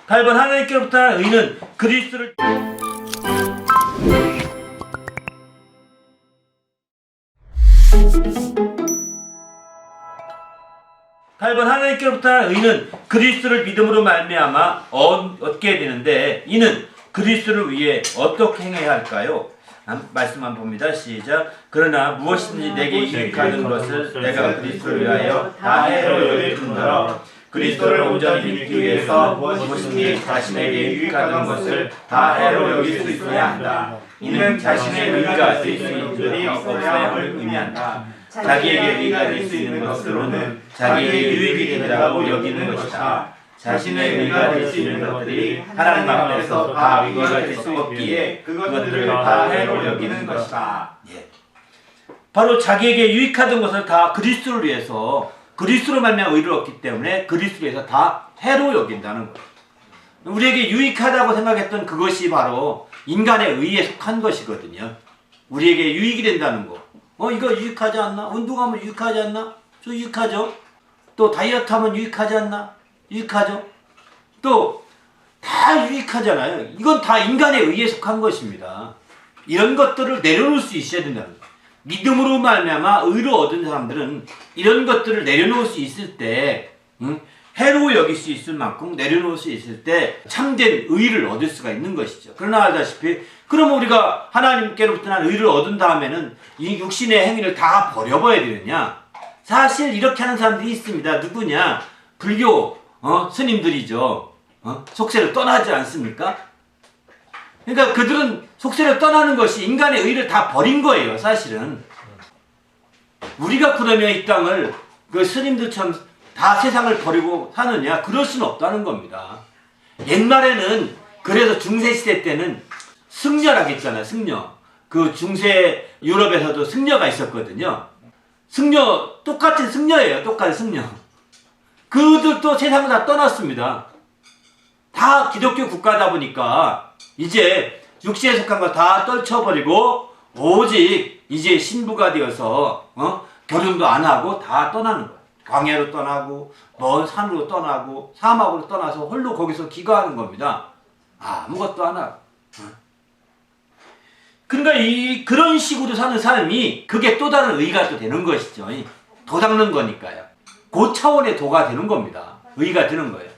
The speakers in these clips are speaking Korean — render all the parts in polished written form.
8번 하나님께로부터 난 의는 그리스도를 8번 하나님께로부터 난 의는 그리스도를 믿음으로 말미암아 얻게 되는데 이는 그리스도를 위해 어떻게 행해야 할까요? 말씀 한번 봅니다. 시작. 그러나 무엇이든지 내게 유익하는 것을 내가 그리스도를 위하여 다 해로 여기느니라. 그리스도를 온전히 믿기 위해서 무엇이든지 자신에게 유익하는 것을 다 해로 여길 수 있어야 한다. 이는 자신의 의가 될 수 있는 일이 없어야함을 의미한다. 자기에게 의가 될 수 있는 것으로는 자기에게 유익이 된다고 여기는 것이다. 자신의 의가 될 수 있는 것들이 하나님 앞에서 다 의가 될 수 없기에 그것들을 다 해로 여기는 것이다. 예. 바로 자기에게 유익하던 것을 다 그리스도를 위해서 그리스도로 말미암아 의를 얻기 때문에 그리스도를 위해서 다 해로 여긴다는 거예요. 우리에게 유익하다고 생각했던 그것이 바로 인간의 의에 속한 것이거든요. 우리에게 유익이 된다는 거. 이거 유익하지 않나? 운동하면 유익하지 않나? 저 유익하죠. 또 다이어트 하면 유익하지 않나? 유익하죠. 또 다 유익하잖아요. 이건 다 인간의 의에 속한 것입니다. 이런 것들을 내려놓을 수 있어야 된다는 거예요. 믿음으로 말미암아 의를 얻은 사람들은 이런 것들을 내려놓을 수 있을 때 해로 여길 수 있을 만큼 내려놓을 수 있을 때 참된 의를 얻을 수가 있는 것이죠. 그러나 알다시피 그럼 우리가 하나님께로부터 난 의를 얻은 다음에는 이 육신의 행위를 다 버려버려야 되느냐? 사실 이렇게 하는 사람들이 있습니다. 누구냐? 불교 스님들이죠. 속세를 떠나지 않습니까? 그러니까 그들은 속세를 떠나는 것이 인간의 의를 다 버린 거예요. 사실은 우리가 그러면 이 땅을 그 스님들처럼 다 세상을 버리고 사느냐? 그럴 수는 없다는 겁니다. 옛날에는 그래서 중세시대 때는 승려라고 했잖아요. 승려. 그 중세 유럽에서도 승려가 있었거든요. 승려, 똑같은 승려예요. 똑같은 승려. 그들도 세상을 다 떠났습니다. 다 기독교 국가다 보니까 이제 육신에 속한 거 다 떨쳐버리고 오직 이제 신부가 되어서 결혼도 안 하고 다 떠나는 거예요. 광야로 떠나고 먼 산으로 떠나고 사막으로 떠나서 홀로 거기서 기거하는 겁니다. 아무것도 안 하고. 그러니까 그런 식으로 사는 삶이 그게 또 다른 의가 또 되는 것이죠. 도 닦는 거니까요. 그 차원의 도가 되는 겁니다. 의가 되는 거예요.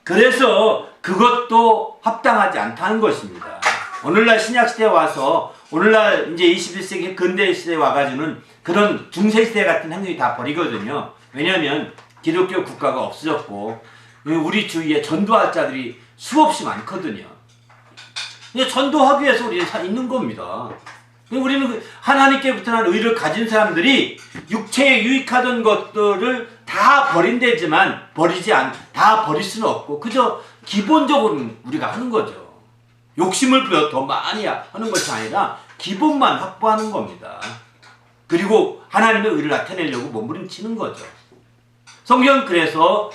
그래서 그것도 합당하지 않다는 것입니다. 오늘날 신약시대에 와서 오늘날 이제 21세기 근대시대에 와가지고는 그런 중세시대 같은 행동이 다 버리거든요. 왜냐하면 기독교 국가가 없어졌고 우리 주위에 전도할 자들이 수없이 많거든요. 전도하기 위해서 우리는 있는 겁니다. 우리는 하나님께부터 난 의를 가진 사람들이 육체에 유익하던 것들을 다 버린다지만 다 버릴 수는 없고 그저 기본적으로는 우리가 하는 거죠. 욕심을 부여 더 많이 하는 것이 아니라 기본만 확보하는 겁니다. 그리고 하나님의 의를 나타내려고 몸부림치는 거죠. 성경은 그래서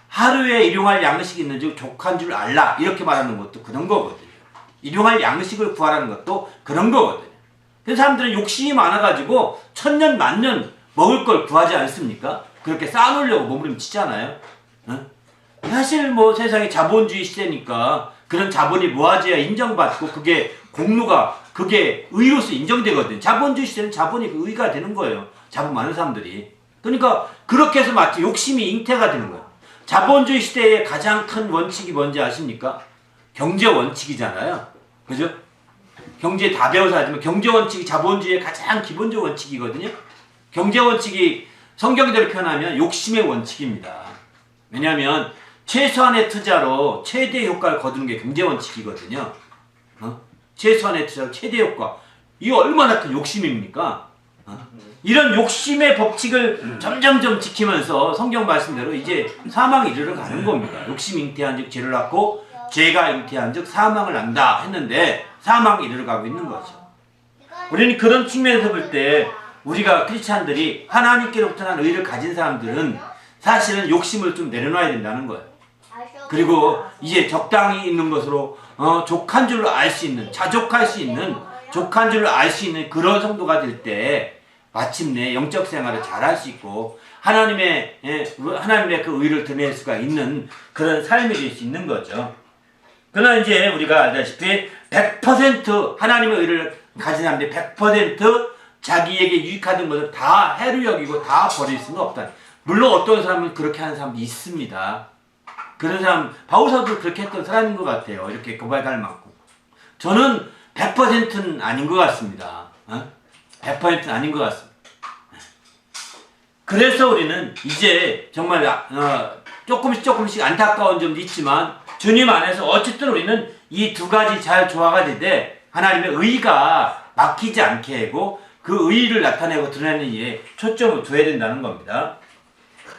하루에 일용할 양식이 있는지 족한 줄 알라 이렇게 말하는 것도 그런 거거든요. 일용할 양식을 구하라는 것도 그런 거거든요. 그 사람들은 욕심이 많아가지고 천년 만년 먹을 걸 구하지 않습니까? 그렇게 쌓아놓으려고 몸부림치잖아요. 사실 세상에 자본주의 시대니까 그런 자본이 모아져야 인정받고 그게 공로가 그게 의로서 인정되거든요. 자본주의 시대는 자본이 그 의가 되는 거예요. 자본 많은 사람들이. 그러니까 그렇게 해서 마치 욕심이 잉태가 되는 거예요. 자본주의 시대의 가장 큰 원칙이 뭔지 아십니까? 경제 원칙이잖아요. 그죠? 경제 다 배워서 하지만 경제 원칙이 자본주의의 가장 기본적 원칙이거든요. 경제 원칙이 성경대로 표현하면 욕심의 원칙입니다. 왜냐하면 최소한의 투자로 최대 효과를 거두는 게 경제 원칙이거든요. 최소한의 투자로 최대 효과. 이게 얼마나 큰 욕심입니까? 이런 욕심의 법칙을 점점점 지키면서 성경 말씀대로 이제 사망에 이르러 가는 겁니다. 욕심 잉태한 즉 죄를 낳고 죄가 잉태한 즉 사망을 낳는다 했는데 사망에 이르러 가고 있는 거죠. 우리는 그런 측면에서 볼 때 우리가 크리스찬들이 하나님께로부터 난 의를 가진 사람들은 사실은 욕심을 좀 내려놔야 된다는 거예요. 그리고 이제 적당히 있는 것으로 족한 줄로 알 수 있는 자족할 수 있는 족한 줄로 알 수 있는 그런 정도가 될 때 마침내 영적 생활을 잘할 수 있고 하나님의 그 의를 드러낼 수가 있는 그런 삶이 될 수 있는 거죠. 그러나 이제 우리가 알다시피 100% 하나님의 의를 가진 사람들이 100% 자기에게 유익하는 것을 다 해로 여기고 다 버릴 수는 없다. 물론 어떤 사람은 그렇게 하는 사람도 있습니다. 그런 사람, 바울사도 그렇게 했던 사람인 것 같아요. 이렇게 고발 닮았고. 저는 100%는 아닌 것 같습니다. 100%는 아닌 것 같습니다. 그래서 우리는 이제 정말 조금씩 안타까운 점도 있지만 주님 안에서 어쨌든 우리는 이 두 가지 잘 조화가 되되 하나님의 의가 막히지 않게 하고 그 의를 나타내고 드러내는 일에 초점을 둬야 된다는 겁니다.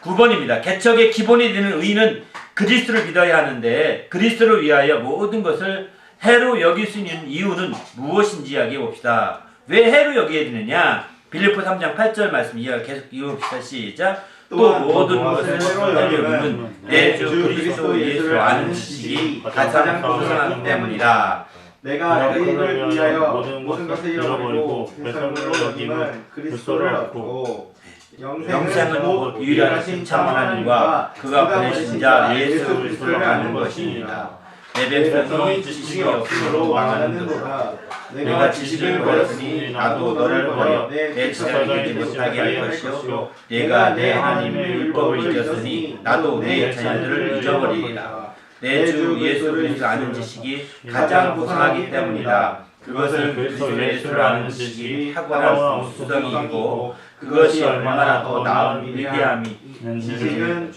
9번입니다. 개척의 기본이 되는 의는 그리스도를 믿어야 하는데 그리스도를 위하여 모든 것을 해로 여길 수 있는 이유는 무엇인지 이야기해 봅시다. 왜 해로 여겨야 되느냐? 빌립보 3장 8절 말씀 계속 읽어봅시다. 시작. 또 모든 것을 해로 여기는 내 주 그리스도 예수를 아는 지식이 가장 풍성하기 때문이라. 내가 의를 위하여 모든 것을 잃어버리고 세상으로 여김은 그리스도를 얻고 영생은 곧 유일하신 참 하나님과 그가 보내신 자 예수 그리스도를 아는 것입니다. 내 백성이 지식이 없으므로 망하는도다. 내가 지식을 버렸으니 나도 너를 버려 내 제자를 이기지 못하게 할 것이요 내가 내 하나님의 율법을 잊었으니 나도 내 자녀들을 잊어버리리라. 내 주 예수 그리스도를 아는 지식이 가장 고상하기 때문이다. 그것을 그리스도 예수를 아는 지식이 탁월한 우수성이고 그것이 얼마나 더 나은 위대함이 지식은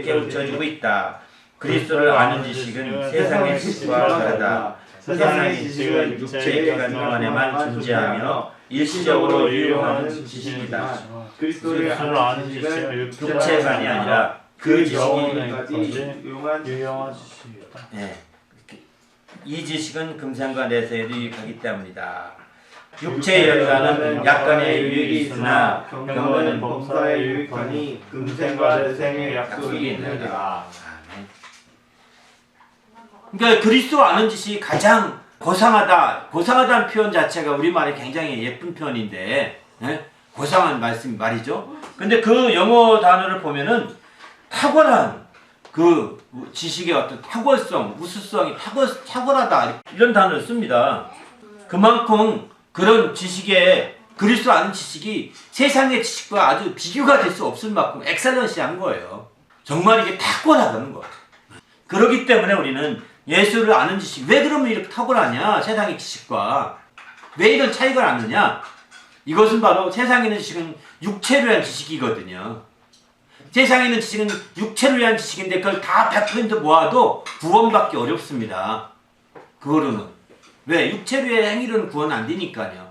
깨우쳐지고 있다. 그리스도를 아는 지식은 세상의 지식과 다르다. 세상의 지식은 육체의 기간 동안에만 존재하며 일시적으로 유용하는 지식이다. 그리스도를 아는 지식은 육체만이 아니라 그 지식이 유용한 지식이다. 네. 이 지식은 금생과 내세에도 유익하기 때문이다. 육체의 연관은 약간의 유익이 있으나 경건은 범사에 유익하니 금생과 내생의 약속이 있느니라. 그러니까 그리스도 아는 지식이 가장 고상하다는 표현 자체가 우리말에 굉장히 예쁜 표현인데 고상한 말이죠. 근데 그 영어 단어를 보면은 탁월한 그 지식의 어떤 탁월성, 우수성이 탁월하다 이런 단어를 씁니다. 그만큼 그런 지식에 그리스도 아는 지식이 세상의 지식과 아주 비교가 될 수 없을 만큼 엑셀런시한 거예요. 정말 이게 탁월하다는 거예요. 그렇기 때문에 우리는 예수를 아는 지식, 왜 그러면 이렇게 탁월하냐? 세상의 지식과 왜 이런 차이가 나느냐? 이것은 바로 세상에 있는 지식은 육체를 위한 지식이거든요. 세상에 있는 지식은 육체를 위한 지식인데 그걸 다 100% 모아도 구원받기 어렵습니다. 그거로는. 왜? 육체를 위한 행위로는 구원 안 되니까요.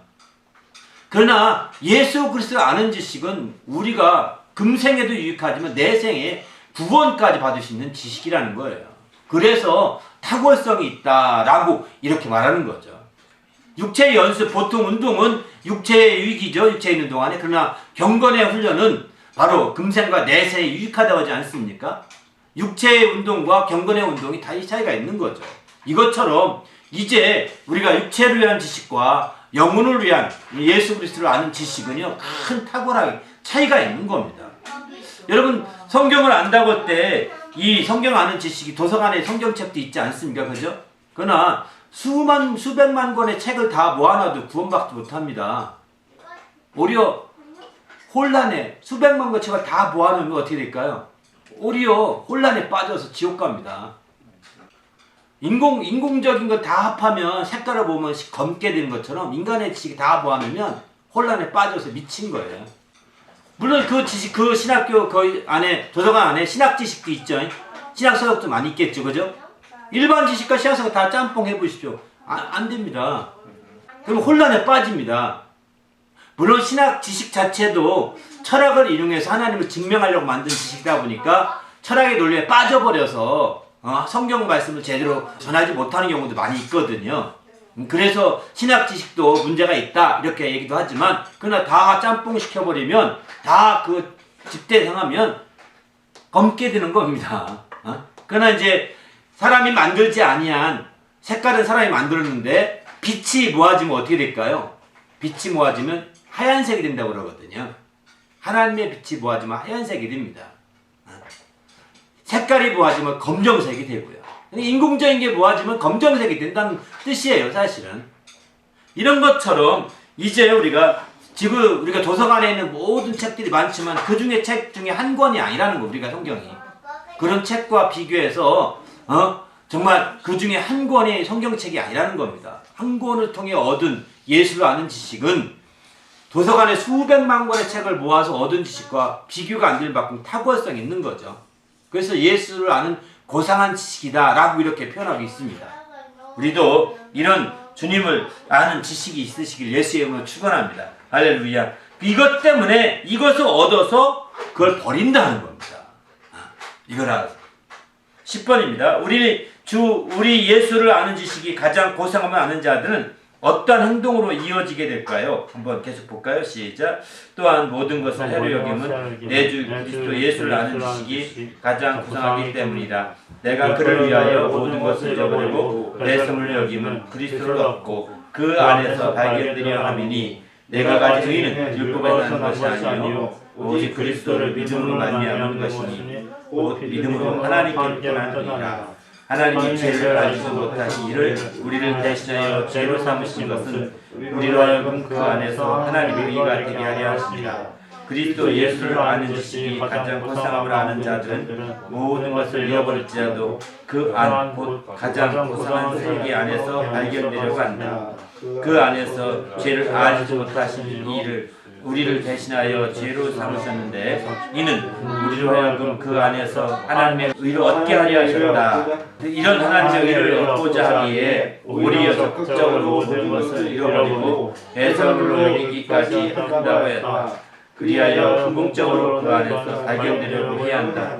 그러나 예수 그리스도를 아는 지식은 우리가 금생에도 유익하지만 내생에 구원까지 받을 수 있는 지식이라는 거예요. 그래서 탁월성이 있다라고 이렇게 말하는 거죠. 육체의 연습, 보통 운동은 육체의 유익이죠. 육체에 있는 동안에. 그러나 경건의 훈련은 바로 금생과 내세에 유익하다고 하지 않습니까? 육체의 운동과 경건의 운동이 다 이 차이가 있는 거죠. 이것처럼 이제 우리가 육체를 위한 지식과 영혼을 위한 예수 그리스도를 아는 지식은요, 큰 탁월하게 차이가 있는 겁니다. 여러분, 성경을 안다고 할 때 이 성경 아는 지식이 도서관에 성경책도 있지 않습니까? 그죠? 그러나 수백만 권의 책을 다 모아놔도 구원받지 못합니다. 오히려 혼란에 수백만 권의 책을 다 모아놓으면 어떻게 될까요? 오히려 혼란에 빠져서 지옥 갑니다. 인공적인 거 다 합하면 색깔을 보면 검게 되는 것처럼 인간의 지식이 다 모아놓으면 혼란에 빠져서 미친 거예요. 물론 그 지식, 그 신학교 그 안에, 도서관 안에 신학 지식도 있죠. 신학 서적도 많이 있겠죠. 그죠? 일반 지식과 신학 서적 다 짬뽕 해보십시오. 안 됩니다. 그럼 혼란에 빠집니다. 물론 신학 지식 자체도 철학을 이용해서 하나님을 증명하려고 만든 지식이다 보니까 철학의 논리에 빠져버려서 성경 말씀을 제대로 전하지 못하는 경우도 많이 있거든요. 그래서 신학 지식도 문제가 있다 이렇게 얘기도 하지만 그러나 다 짬뽕 시켜버리면 다 그 집대성하면 검게 되는 겁니다. 그러나 이제 사람이 만들지 아니한 색깔은 사람이 만들었는데 빛이 모아지면 어떻게 될까요? 빛이 모아지면 하얀색이 된다고 그러거든요. 하나님의 빛이 모아지면 하얀색이 됩니다. 색깔이 모아지면 검정색이 되고요. 인공적인 게 모아지면 검정색이 된다는 뜻이에요, 사실은. 이런 것처럼 이제 우리가 지금 우리가 도서관에 있는 모든 책들이 많지만 그 중에 책 중에 한 권이 아니라는 거, 우리가 성경이. 그런 책과 비교해서 정말 그 중에 한 권의 성경책이 아니라는 겁니다. 한 권을 통해 얻은 예수를 아는 지식은 도서관에 수백만 권의 책을 모아서 얻은 지식과 비교가 안 될 만큼 탁월성이 있는 거죠. 그래서 예수를 아는 고상한 지식이다 라고 이렇게 표현하고 있습니다. 우리도 이런 주님을 아는 지식이 있으시길 예수의 이름으로 축원합니다. 할렐루야. 이것 때문에 이것을 얻어서 그걸 버린다는 겁니다. 이걸 알아서. 10번입니다. 우리 예수를 아는 지식이 가장 고상함을 아는 자들은 어떤 행동으로 이어지게 될까요? 한번 계속 볼까요? 시작. 또한 모든 것을 해로 여김은 내 주 그리스도 예수를 아는 지식이 가장 고상하기 때문이다. 내가 그를 위하여 모든 것을 잃어버리고 내 성을 여김은 그리스도를 얻고 그 안에서 발견되려 함이니 내가 가진 의는 율법에 난 것이 아니요 오직 그리스도를 믿음으로 말미암은 것이니 곧 믿음으로 하나님께 나느니라. 하나님이 죄를 알지도 못하신 이를 우리를 대신하여 죄로 삼으신 것은 우리로 하여금 그 안에서 하나님의 의가 되게 하려 하십니다. 그리스도 예수를 아는 지식이 가장 고상함을 아는 자들은 모든 것을 잃어버릴지라도 그 안 곧 가장 고상한 세계 안에서 발견되려고 한다. 그 안에서 죄를 알지 못하신 이를 우리를 대신하여 죄로 삼으셨는데 이는 우리로 하여금 그 안에서 하나님의 의를 얻게 하려 하셨다. 이런 하나님의 의를 얻고자 하기에 우리여 적극적으로 모든 것을 잃어버리고 배설물로 여기기까지 한다고 했다. 그리하여 궁극적으로 그 안에서 발견되려고 해야 한다.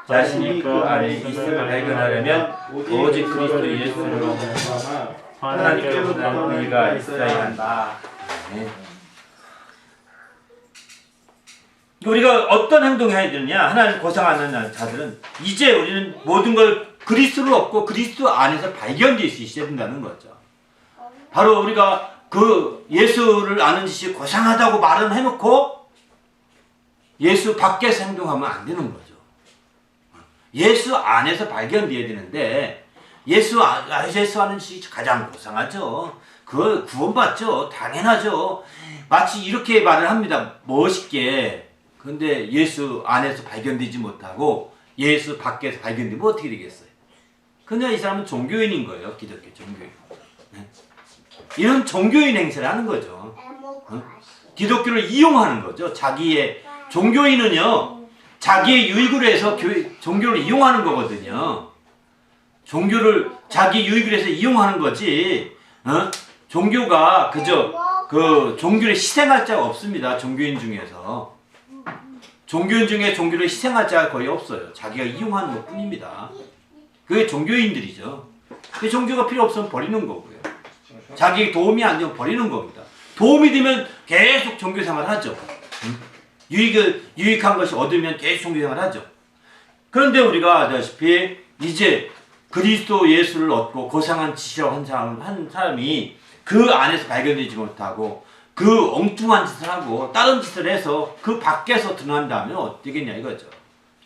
자신이 그 안에 있음을 발견하려면 오직 그리스도 예수로 하나님께로부터 나는 의가 있어야 한다. 네. 우리가 어떤 행동을 해야 되느냐? 하나님 고상하는 자들은 이제 우리는 모든 걸 그리스도를 얻고 그리스도 안에서 발견될 수 있어야 된다는 거죠. 바로 우리가 그 예수를 아는 지식이 고상하다고 말은 해놓고 예수 밖에서 행동하면 안 되는 거죠. 예수 안에서 발견돼야 되는데 예수 아는 지식이 가장 고상하죠. 그걸 구원받죠. 당연하죠. 마치 이렇게 말을 합니다. 멋있게. 근데 예수 안에서 발견되지 못하고 예수 밖에서 발견되면 어떻게 되겠어요? 그냥 이 사람은 종교인인 거예요. 기독교 종교인. 네? 이런 종교인 행세를 하는 거죠. 기독교를 이용하는 거죠. 자기의 종교인은요. 자기의 유익을 위해서 종교를 이용하는 거거든요. 종교를 자기 유익을 위해서 이용하는 거지. 종교가 그저 그 종교를 희생할 자가 없습니다. 종교인 중에서. 종교인 중에 종교를 희생할 자가 거의 없어요. 자기가 이용하는 것 뿐입니다. 그게 종교인들이죠. 그 종교가 필요 없으면 버리는 거고요. 자기 도움이 안 되면 버리는 겁니다. 도움이 되면 계속 종교생활 하죠. 유익한 것이 얻으면 계속 종교생활 하죠. 그런데 우리가 아다시피 이제 그리스도 예수를 얻고 고상한 지식이라고 한 사람이 그 안에서 발견되지 못하고 그 엉뚱한 짓을 하고 다른 짓을 해서 그 밖에서 드러난다면 어떻게 되겠냐 이거죠.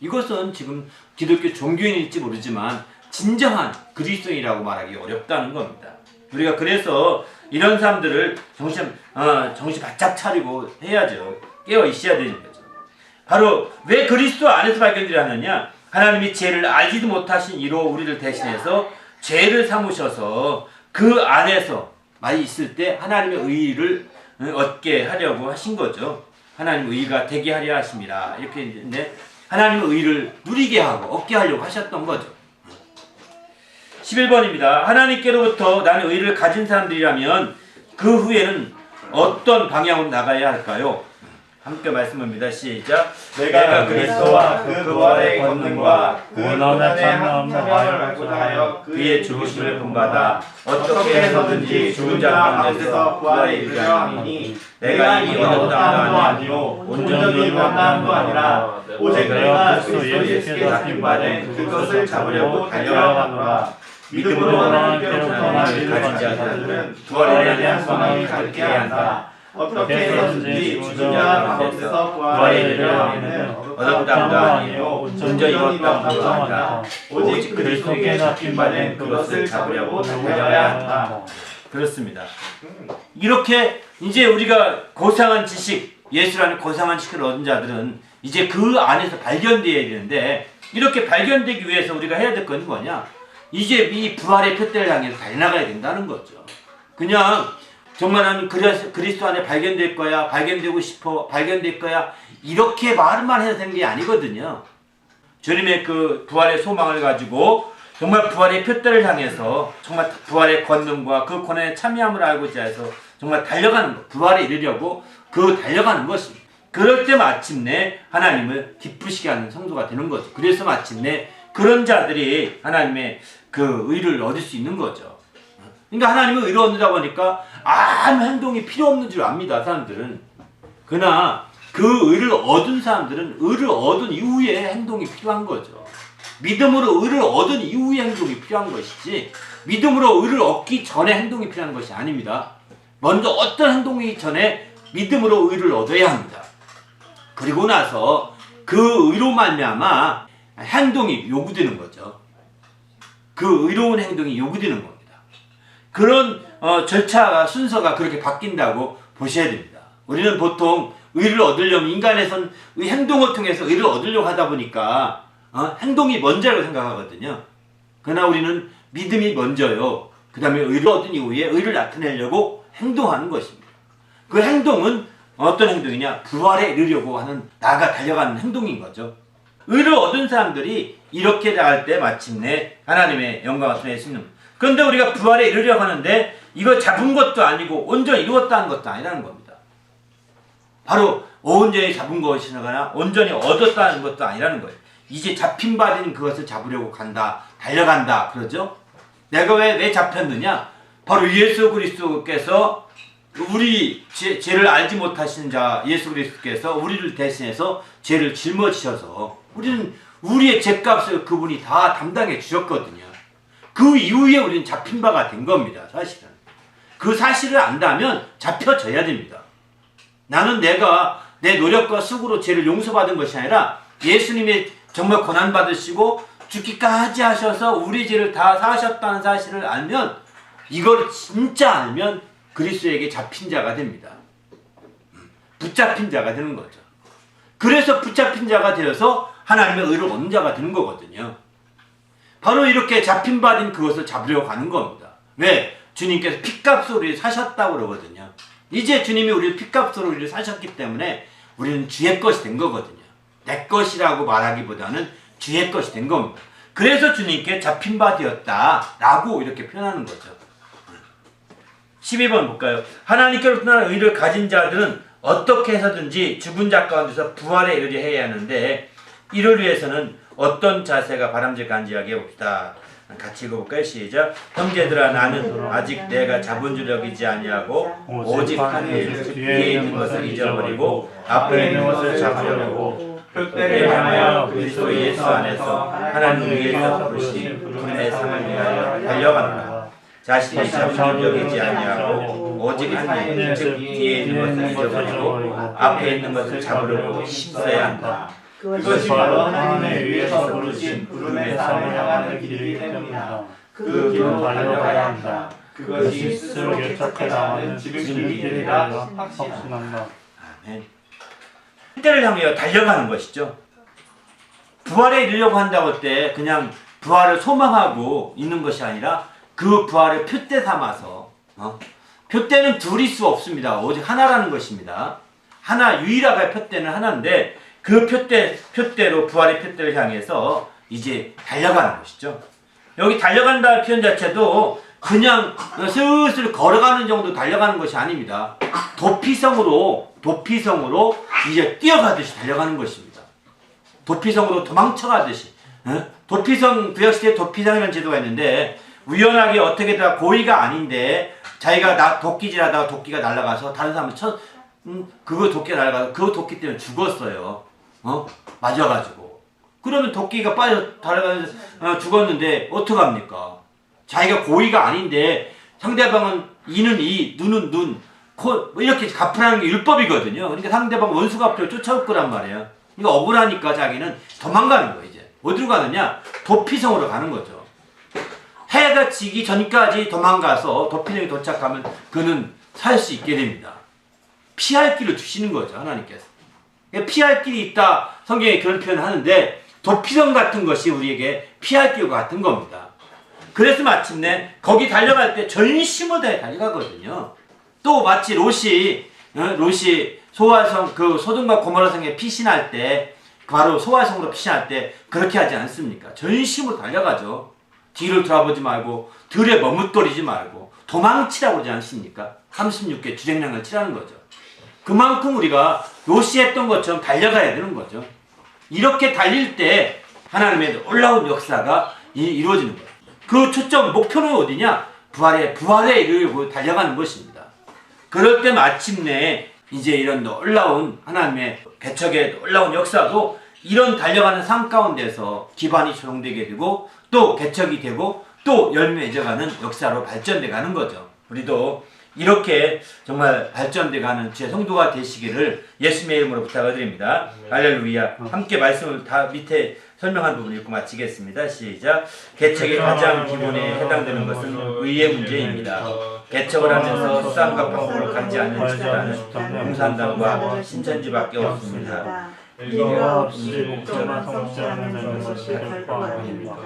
이것은 지금 기독교 종교인일지 모르지만 진정한 그리스도인이라고 말하기 어렵다는 겁니다. 우리가 그래서 이런 사람들을 정신 바짝 차리고 해야죠. 깨어 있어야 되는 거죠. 바로 왜 그리스도 안에서 발견되려 하느냐? 하나님이 죄를 알지도 못하신 이로 우리를 대신해서 죄를 삼으셔서 그 안에서 많이 있을 때 하나님의 의를 얻게 하려고 하신 거죠. 하나님의 의가 되게 하려 하심이라. 이렇게 했는데 하나님의 의를 누리게 하고 얻게 하려고 하셨던 거죠. 11번입니다. 하나님께로부터 나는 의를 가진 사람들이라면 그 후에는 어떤 방향으로 나가야 할까요? 함께 말씀합니다. 시작. 내가 그리스도와 그 부활의 권능과 그 고난의 참여를 알고자 하여 그의 죽으심을 본받아 어떻게 해서든지 죽은 자 가운데서 부활에 이르려 함이니 내가 이 어떤 사람도 아니요 온전히 만남도 아니라 오직 내가 그리스도 예수께 잡힌 바는 그것을 잡으려고 달려가노라. 믿음으로 하나님께로부터 나를 가진 자들은 부활에 대한 소망을 갖게 한다. 어떻게 해서든지 죽은 자 가운데서 부활에 이르려 하면은 얻었다도 아니요 온전히 얻었다도 아니다. 오직 그리스도께 잡힌 바는 그것을 잡으려고 달려야 한다. 그렇습니다. 이렇게 이제 우리가 고상한 지식, 예수라는 고상한 지식을 얻은 자들은 이제 그 안에서 발견되어야 되는데, 이렇게 발견되기 위해서 우리가 해야 될 건 뭐냐? 이제 이 부활의 표대를 향해서 달려나가야 된다는 거죠. 그냥 정말 나는 그리스도 안에 발견될 거야, 발견되고 싶어, 발견될 거야, 이렇게 말만 해도 되는 게 아니거든요. 주님의 그 부활의 소망을 가지고 정말 부활의 표대를 향해서 정말 부활의 권능과 그 고난의 참여함을 알고자 해서 정말 달려가는 것, 부활에 이르려고 그 달려가는 것입니다. 그럴 때 마침내 하나님을 기쁘시게 하는 성도가 되는 거죠. 그래서 마침내 그런 자들이 하나님의 그 의를 얻을 수 있는 거죠. 그러니까 하나님의 의를 얻는다고 하니까 아무 행동이 필요 없는 줄 압니다, 사람들은. 그러나 그 의를 얻은 사람들은 의를 얻은 이후에 행동이 필요한 거죠. 믿음으로 의를 얻은 이후에 행동이 필요한 것이지, 믿음으로 의를 얻기 전에 행동이 필요한 것이 아닙니다. 먼저 어떤 행동이 전에 믿음으로 의를 얻어야 합니다. 그리고 나서 그 의로 말미암아 행동이 요구되는 거죠. 그 의로운 행동이 요구되는 겁니다. 그런 절차가, 순서가 그렇게 바뀐다고 보셔야 됩니다. 우리는 보통 의를 얻으려면, 인간에선 행동을 통해서 의를 얻으려고 하다 보니까 행동이 먼저라고 생각하거든요. 그러나 우리는 믿음이 먼저요. 그 다음에 의를 얻은 이후에 의를 나타내려고 행동하는 것입니다. 그 행동은 어떤 행동이냐? 부활에 이르려고 하는, 나아가 달려가는 행동인 거죠. 의를 얻은 사람들이 이렇게 나갈 때 마침내 하나님의 영광을 나타낼 수 있는. 그런데 우리가 부활에 이르려고 하는데 이거 잡은 것도 아니고 온전히 이루었다는 것도 아니라는 겁니다. 바로 온전히 잡은 것이거나 온전히 얻었다는 것도 아니라는 거예요. 이제 잡힌 바 된 그것을 잡으려고 간다, 달려간다, 그러죠? 내가 왜 잡혔느냐? 바로 예수 그리스도께서 우리 죄를 알지 못하시는 자 예수 그리스도께서 우리를 대신해서 죄를 짊어지셔서 우리는 우리의 죄값을 그분이 다 담당해 주셨거든요. 그 이후에 우리는 잡힌 바가 된 겁니다. 사실은 그 사실을 안다면 잡혀져야 됩니다. 나는 내가 내 노력과 수고로 죄를 용서받은 것이 아니라 예수님의 정말 고난받으시고 죽기까지 하셔서 우리 죄를 다 사하셨다는 사실을 알면, 이걸 진짜 알면 그리스도에게 잡힌 자가 됩니다. 붙잡힌 자가 되는 거죠. 그래서 붙잡힌 자가 되어서 하나님의 의를 얻는 자가 되는 거거든요. 바로 이렇게 잡힌 바 된 그것을 잡으려고 가는 겁니다. 왜? 주님께서 핏값으로 우리를 사셨다고 그러거든요. 이제 주님이 우리를 핏값으로 우리를 사셨기 때문에 우리는 주의 것이 된 거거든요. 내 것이라고 말하기보다는 주의 것이 된 겁니다. 그래서 주님께 잡힌 바 되었다라고 이렇게 표현하는 거죠. 12번 볼까요? 하나님께로부터 나는 의를 가진 자들은 어떻게 해서든지 죽은 자 가운데서 부활에 이르려 해야 하는데, 이를 위해서는 어떤 자세가 바람직한지 이야기해 봅시다. 같이 읽어볼까요? 시작. 형제들아, 나는 아직 내가 잡은 줄 여기지 아니하고 오직 한 일, 즉 뒤에 있는 것을 잊어버리고 앞에 있는 것을 잡으려고 표대를 향하여 그리스도 예수 안에서 하나님 위에서 부르신 그분의 상을 위하여 달려간다. 자신이 잡은 줄 여기지 아니하고 오직 한 일, 즉 뒤에 있는 것을 잊어버리고 앞에 있는 것을 잡으려고 힘써야 한다. 그것이 바로 하나님의 위에서 부르신 부름의 삶을 향하는 길이기 때문이다. 그 길로 달려가야 한다. 그것이 스스로 개척해 나가는 지름길 길이라 확신한다. 아멘. 때를 향하여 달려가는 것이죠. 부활에 이르려고 한다고 할 때 그냥 부활을 소망하고 있는 것이 아니라 그 부활을 표대 삼아서, 표대는 둘일 수 없습니다. 오직 하나라는 것입니다. 하나, 유일하게 표대는 하나인데 그 표대로 부활의 표대를 향해서 이제 달려가는 것이죠. 여기 달려간다는 표현 자체도 그냥 슬슬 걸어가는 정도 달려가는 것이 아닙니다. 도피성으로 이제 뛰어가듯이 달려가는 것입니다. 도피성으로 도망쳐가듯이. 도피성, 구약시대에 도피성이라는 제도가 있는데, 우연하게 어떻게든 고의가 아닌데 자기가 도끼질하다가 도끼가 날아가서 다른 사람을 그거 도끼가 날아가서 그 도끼 때문에 죽었어요. 맞아가지고. 그러면 도끼가 날아가서 죽었는데 어떡합니까? 자기가 고의가 아닌데 상대방은 이는 이, 눈은 눈, 뭐 이렇게 갚으라는 게 율법이거든요. 그러니까 상대방 원수 갚으려 쫓아올 거란 말이에요. 이거 억울하니까 자기는 도망가는 거예요. 이제 어디로 가느냐? 도피성으로 가는 거죠. 해가 지기 전까지 도망가서 도피성에 도착하면 그는 살 수 있게 됩니다. 피할 길을 주시는 거죠, 하나님께서. 피할 길이 있다, 성경에 그런 표현을 하는데 도피성 같은 것이 우리에게 피할 길과 같은 겁니다. 그래서 마침내 거기 달려갈 때 전심을 다해 달려가거든요. 또 마치 롯이 소활성, 그 소돔과 고모라 성에 피신할 때, 바로 소활성으로 피신할 때 그렇게 하지 않습니까? 전심으로 달려가죠. 뒤를 돌아보지 말고 들에 머뭇거리지 말고 도망치라고 그러지 않습니까? 36개 주쟁량을 치라는 거죠. 그만큼 우리가 롯이 했던 것처럼 달려가야 되는 거죠. 이렇게 달릴 때 하나님의 놀라운 역사가 이루어지는 거예요. 그 초점, 목표는 어디냐? 부활에 이르려고 달려가는 것입니다. 그럴 때 마침내 이제 이런 놀라운 하나님의 개척의 놀라운 역사도 이런 달려가는 삶 가운데서 기반이 조성되게 되고 또 개척이 되고 또 열매 맺어가는 역사로 발전돼 가는 거죠. 우리도 이렇게 정말 발전돼 가는 주의 성도가 되시기를 예수님의 이름으로 부탁을 드립니다. 할렐루야. 함께 말씀을 다 밑에 설명한 부분 읽고 마치겠습니다. 시작. 개척의 가장 기본에 해당되는 것은 의의 문제입니다. 개척을 하면서 수단과 방법을 갖지 않는 집단은 공산당과 신천지밖에 없습니다. 이가 없이 목적만 성취하는 것이 결코 아닙니다.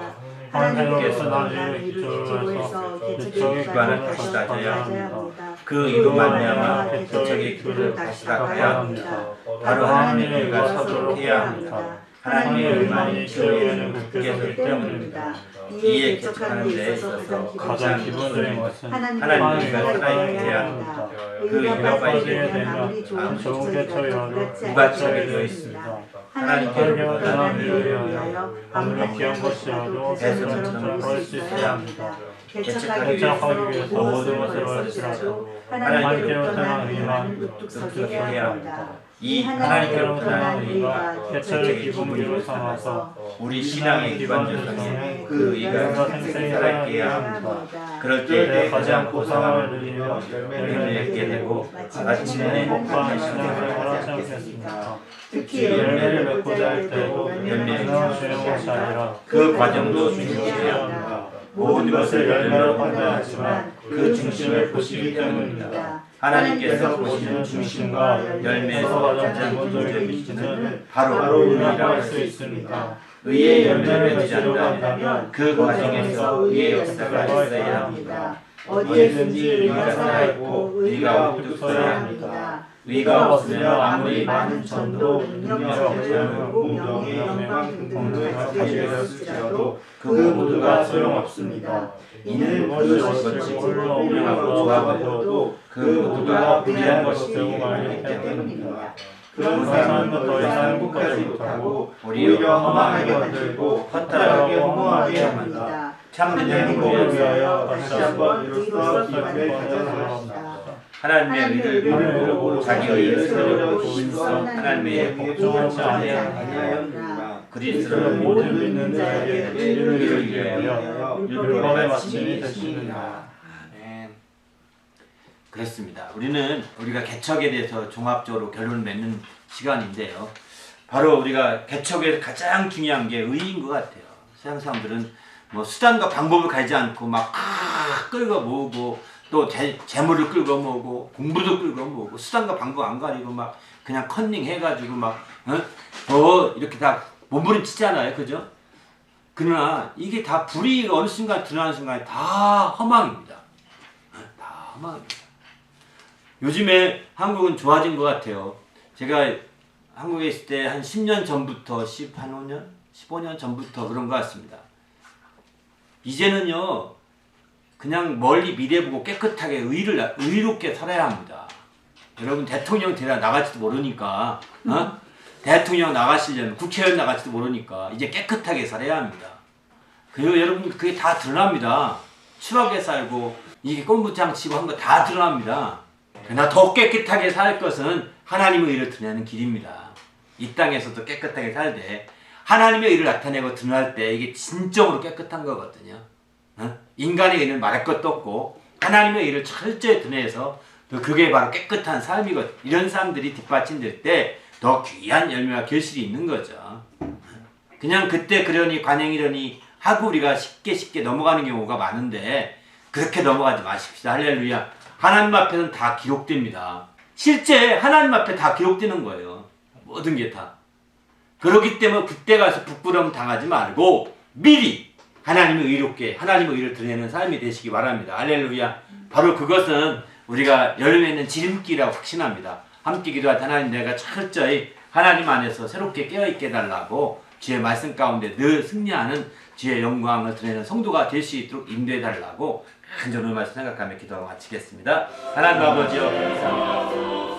하나님께서 나를 기초로 해서 개척의 기반을 다시 다져야 합니다. 그 이로 말미암아 개척의 기초를 다시 닦아야 합니다. 바로 하나님의 의가 서도록 해야 합니다. 하나님의 의만이 교회는 굳게 서기 때문입니다. 이에 개척하는 데 있어서 가장 기본적인 것은 하나님의 의가 살아있게 합니다. 그 의가 빠지게 되면 좋은 개척이라도 무가치하게 되어 있습니다. 하나님께로 변함을 위하여 아무리 귀한 것이라도 배설처럼 버릴 수 있어야 합니다. 개척하기 위해서 모든 것을 버리시라도 하나님께로 떠난 의만 뚝뚝서게 해야 합니다. 이 하나님께로 떠난 의가 개척의 기본으로 삼아서 우리 신앙의 기반 조성에 그 의가 생생히 살아있게 해야 합니다. 그럴 때 가장 고상을 누리며 열매를 맺게 되고 마침내 행복한 신앙을 하지 않겠습니까? 특히 열매를 맺고자 할 때도 열매를 주는 것이 아니라 그 과정도 중요해야 합니다. 모든 것을 열매로 판단하지만 그 중심을 보시기 때문입니다. 하나님께서 보시는 중심과 열매에서 가장 기본적인 기준은 바로 의라고 할 수 있습니다. 의의 열매를 맺지 않는다면 그 과정에서 의의 역사가 있어야 합니다. 어디에든지 의가 살아있고 의가 우뚝 서야 합니다. 의가 없으면 아무리 많은 전도, 능력, 재능, 공경, 영광 등을 가지셨을지라도 그 모두가 소용없습니다. 이는 그것이 홀로 운영하고 좋아하고도 그 모두가 무리한 것이 되고 말기 때문입니다. 그런 사람은 더 이상 행복하지 못하고 오히려 허망하게 만들고 허탈하게 허무하게 합니다. 참된 행복을 위하여 다시 한번 이로써 기반을 가져나갑니다. 하나님의 의를 모르고 자기 의를 세우려고 힘써 하나님의 의에 복종하지 아니하였느니라. 그리스도는 모든 믿는 자에게 의를 위하여 율법의 마침이 되시느니라. 그렇습니다. 우리가 개척에 대해서 종합적으로 결론을 맺는 시간인데요. 바로 우리가 개척에서 가장 중요한 게 의인 것 같아요. 세상 사람들은 뭐 수단과 방법을 가지 않고 막 끌고 모으고 또 재물을 끌고 모으고 공부도 끌고 모으고 수단과 방법 안 가리고 막 그냥 컨닝 해가지고 막 이렇게 다 몸부림치잖아요, 그죠? 그러나 이게 다 불의가 어느 순간 드러나는 순간에 다 허망입니다. 다 허망입니다. 요즘에 한국은 좋아진 것 같아요. 제가 한국에 있을 때 한 10년 전부터 15년 전부터 그런 것 같습니다. 이제는요, 그냥 멀리 미래 보고 깨끗하게 의롭게 살아야 합니다. 여러분 대통령 되다 나갈지도 모르니까, 대통령 나가시려면 국회의원 나갈지도 모르니까 이제 깨끗하게 살아야 합니다. 그리고 여러분 그게 다 드러납니다. 추하게 살고 이게 꼼부장 치고 한 거 다 드러납니다. 그러나 더 깨끗하게 살 것은 하나님의 의를 드러내는 길입니다. 이 땅에서도 깨끗하게 살되 하나님의 의를 나타내고 드러날 때 이게 진정으로 깨끗한 거거든요. 인간의 의는 말할 것도 없고 하나님의 의를 철저히 드러내서 그게 바로 깨끗한 삶이거든. 이런 사람들이 뒷받침될 때 더 귀한 열매와 결실이 있는 거죠. 그냥 그때 그러니 관행이러니 하고 우리가 쉽게 넘어가는 경우가 많은데 그렇게 넘어가지 마십시다. 할렐루야. 하나님 앞에는 다 기록됩니다. 실제 하나님 앞에 다 기록되는 거예요. 모든 게 다. 그렇기 때문에 그때 가서 부끄러움 당하지 말고 미리 하나님의 의롭게 하나님의 의를 드러내는 삶이 되시기 바랍니다. 할렐루야. 바로 그것은 우리가 열매는 지름길이라고 확신합니다. 함께 기도할 때 하나님 내가 철저히 하나님 안에서 새롭게 깨어있게 해달라고 주의 말씀 가운데 늘 승리하는 주의 영광을 드러내는 성도가 될 수 있도록 인도해달라고 간절히 말씀 생각하며 기도하고 마치겠습니다. 하나님 아버지여 감사합니다.